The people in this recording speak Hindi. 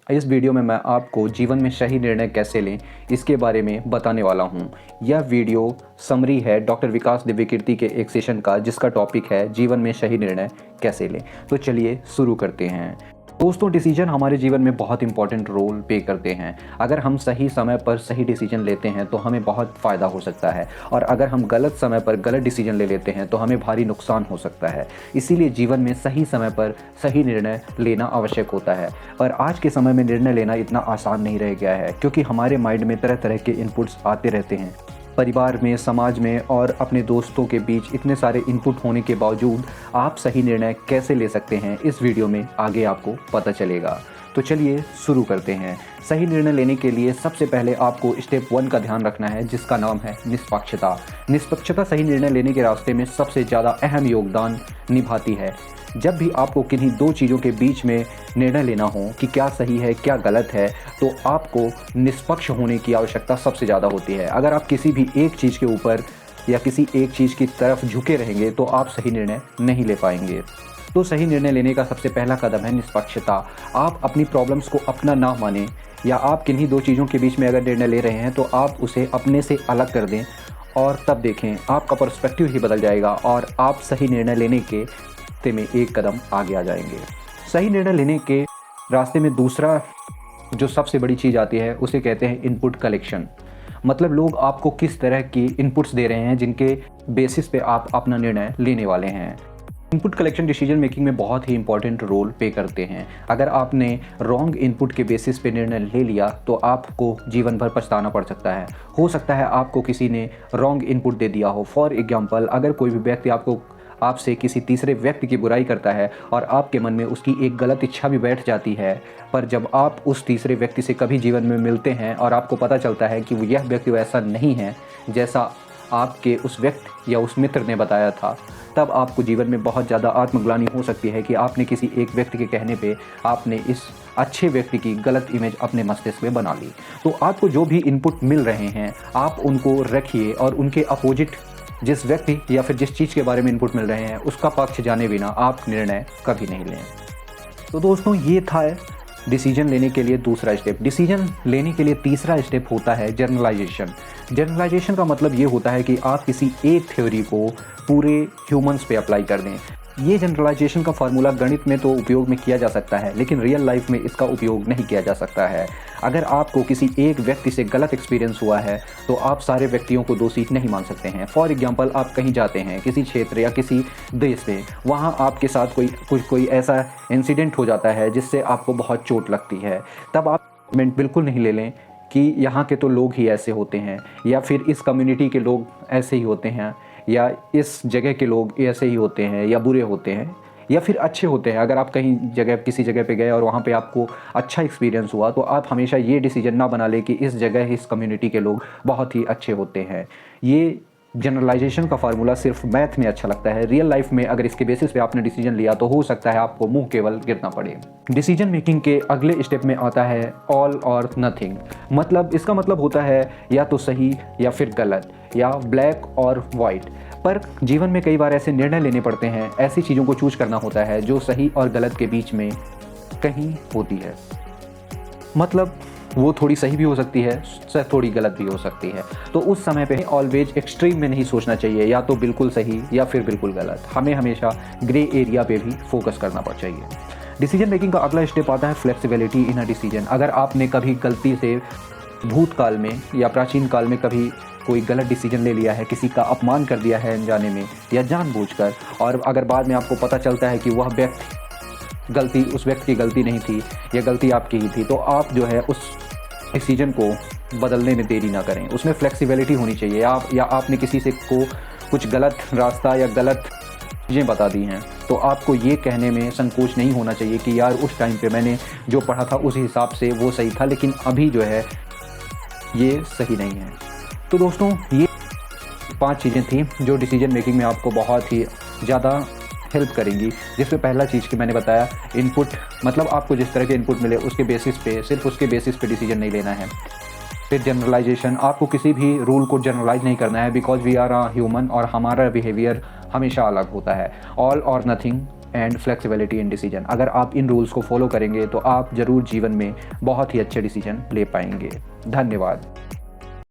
इस वीडियो में मैं आपको जीवन में सही निर्णय कैसे लें इसके बारे में बताने वाला हूं। यह वीडियो समरी है डॉक्टर विकास दिव्यकीर्ति के एक सेशन का, जिसका टॉपिक है जीवन में सही निर्णय कैसे लें। तो चलिए शुरू करते हैं। दोस्तों, डिसीजन हमारे जीवन में बहुत इंपॉर्टेंट रोल प्ले करते हैं। अगर हम सही समय पर सही डिसीजन लेते हैं तो हमें बहुत फ़ायदा हो सकता है, और अगर हम गलत समय पर गलत डिसीजन ले लेते हैं तो हमें भारी नुकसान हो सकता है। इसीलिए जीवन में सही समय पर सही निर्णय लेना आवश्यक होता है। पर आज के समय में निर्णय लेना इतना आसान नहीं रह गया है, क्योंकि हमारे माइंड में तरह तरह के इनपुट्स आते रहते हैं। परिवार में, समाज में और अपने दोस्तों के बीच इतने सारे इनपुट होने के बावजूद आप सही निर्णय कैसे ले सकते हैं, इस वीडियो में आगे आपको पता चलेगा। तो चलिए शुरू करते हैं। सही निर्णय लेने के लिए सबसे पहले आपको स्टेप 1 का ध्यान रखना है, जिसका नाम है निष्पक्षता। निष्पक्षता सही निर्णय लेने के रास्ते में सबसे ज़्यादा अहम योगदान निभाती है। जब भी आपको किन्हीं दो चीज़ों के बीच में निर्णय लेना हो कि क्या सही है क्या गलत है, तो आपको निष्पक्ष होने की आवश्यकता सबसे ज़्यादा होती है। अगर आप किसी भी एक चीज़ के ऊपर या किसी एक चीज़ की तरफ झुके रहेंगे तो आप सही निर्णय नहीं ले पाएंगे। तो सही निर्णय लेने का सबसे पहला कदम है निष्पक्षता। आप अपनी प्रॉब्लम्स को अपना ना मानें, या आप किन्हीं दो चीज़ों के बीच में अगर निर्णय ले रहे हैं तो आप उसे अपने से अलग कर दें, और तब देखें आपका पर्सपेक्टिव ही बदल जाएगा और आप सही निर्णय लेने के में एक कदम आगे आ जाएंगे। सही निर्णय लेने के रास्ते में दूसरा जो सबसे बड़ी चीज़ आती है उसे कहते हैं इनपुट कलेक्शन। मतलब लोग आपको किस तरह की इनपुट्स दे रहे हैं जिनके बेसिस पे आप अपना निर्णय लेने वाले हैं। इनपुट कलेक्शन डिसीजन मेकिंग में बहुत ही इंपॉर्टेंट रोल प्ले करते हैं। अगर आपने रॉन्ग इनपुट के बेसिस पे निर्णय ले लिया तो आपको जीवन भर पछताना पड़ सकता है। हो सकता है आपको किसी ने रॉन्ग इनपुट दे दिया हो। फॉर एग्जाम्पल, अगर कोई भी व्यक्ति आपसे किसी तीसरे व्यक्ति की बुराई करता है और आपके मन में उसकी एक गलत इच्छा भी बैठ जाती है, पर जब आप उस तीसरे व्यक्ति से कभी जीवन में मिलते हैं और आपको पता चलता है कि वो यह व्यक्ति वैसा नहीं है जैसा आपके उस व्यक्ति या उस मित्र ने बताया था, तब आपको जीवन में बहुत ज़्यादा आत्मग्लानि हो सकती है कि आपने किसी एक व्यक्ति के कहने पे आपने इस अच्छे व्यक्ति की गलत इमेज अपने मस्तिष्क में बना ली। तो आपको जो भी इनपुट मिल रहे हैं आप उनको रखिए, और उनके अपोजिट जिस व्यक्ति या फिर जिस चीज़ के बारे में इनपुट मिल रहे हैं उसका पक्ष जाने बिना आप निर्णय कभी नहीं लें। तो दोस्तों, ये था डिसीजन लेने के लिए दूसरा स्टेप। डिसीजन लेने के लिए तीसरा स्टेप होता है जनरलाइजेशन। जनरलाइजेशन का मतलब ये होता है कि आप किसी एक थ्योरी को पूरे ह्यूमंस पे अप्लाई कर दें। ये जनरलाइजेशन का फार्मूला गणित में तो उपयोग में किया जा सकता है, लेकिन रियल लाइफ में इसका उपयोग नहीं किया जा सकता है। अगर आपको किसी एक व्यक्ति से गलत एक्सपीरियंस हुआ है तो आप सारे व्यक्तियों को दोषी नहीं मान सकते हैं। फॉर एग्जांपल, आप कहीं जाते हैं किसी क्षेत्र या किसी देश में, वहाँ आपके साथ कोई ऐसा इंसिडेंट हो जाता है जिससे आपको बहुत चोट लगती है, तब आप कमेंट बिल्कुल नहीं ले लें कि यहाँ के तो लोग ही ऐसे होते हैं, या फिर इस कम्युनिटी के लोग ऐसे ही होते हैं, या इस जगह के लोग ऐसे ही होते हैं, या बुरे होते हैं या फिर अच्छे होते हैं। अगर आप किसी जगह पे गए और वहाँ पे आपको अच्छा एक्सपीरियंस हुआ, तो आप हमेशा ये डिसीजन ना बना ले कि इस जगह इस कम्युनिटी के लोग बहुत ही अच्छे होते हैं। ये जनरलाइजेशन का फार्मूला सिर्फ मैथ में अच्छा लगता है। रियल लाइफ में अगर इसके बेसिस पे आपने डिसीजन लिया तो हो सकता है आपको मुंह केवल गिरना पड़े। डिसीजन मेकिंग के अगले स्टेप में आता है ऑल और नथिंग। मतलब इसका मतलब होता है या तो सही या फिर गलत, या ब्लैक और वाइट। पर जीवन में कई बार ऐसे निर्णय लेने पड़ते हैं, ऐसी चीज़ों को चूज करना होता है जो सही और गलत के बीच में कहीं होती है। मतलब वो थोड़ी सही भी हो सकती है, थोड़ी गलत भी हो सकती है। तो उस समय पे ऑलवेज एक्सट्रीम में नहीं सोचना चाहिए, या तो बिल्कुल सही या फिर बिल्कुल गलत। हमें हमेशा ग्रे एरिया पे भी फोकस करना चाहिए। डिसीजन मेकिंग का अगला स्टेप आता है फ्लेक्सिबिलिटी इन अ डिसीजन। अगर आपने कभी गलती से भूतकाल में या प्राचीन काल में कभी कोई गलत डिसीजन ले लिया है, किसी का अपमान कर दिया है अनजाने में या जानबूझकर, और अगर बाद में आपको पता चलता है कि वह उस व्यक्ति की गलती नहीं थी, या गलती आपकी ही थी, तो आप जो है उस डिसीजन को बदलने में देरी ना करें। उसमें फ्लेक्सिबिलिटी होनी चाहिए। या आपने किसी से को कुछ गलत रास्ता या गलत चीज़ें बता दी हैं, तो आपको ये कहने में संकोच नहीं होना चाहिए कि यार उस टाइम पे मैंने जो पढ़ा था उस हिसाब से वो सही था, लेकिन अभी जो है ये सही नहीं है। तो दोस्तों, ये 5 चीज़ें थी जो डिसीजन मेकिंग में आपको बहुत ही ज़्यादा हेल्प करेंगी। जिसमें पहला चीज़ कि मैंने बताया इनपुट, मतलब आपको जिस तरह के इनपुट मिले उसके बेसिस पे, सिर्फ उसके बेसिस पे डिसीजन नहीं लेना है। फिर जनरलाइजेशन, आपको किसी भी रूल को जनरलाइज नहीं करना है, because we are a human और हमारा बिहेवियर हमेशा अलग होता है। ऑल और nothing, and flexibility in decision. अगर आप इन रूल्स को फॉलो करेंगे तो आप ज़रूर जीवन में बहुत ही अच्छे डिसीजन ले पाएंगे। धन्यवाद।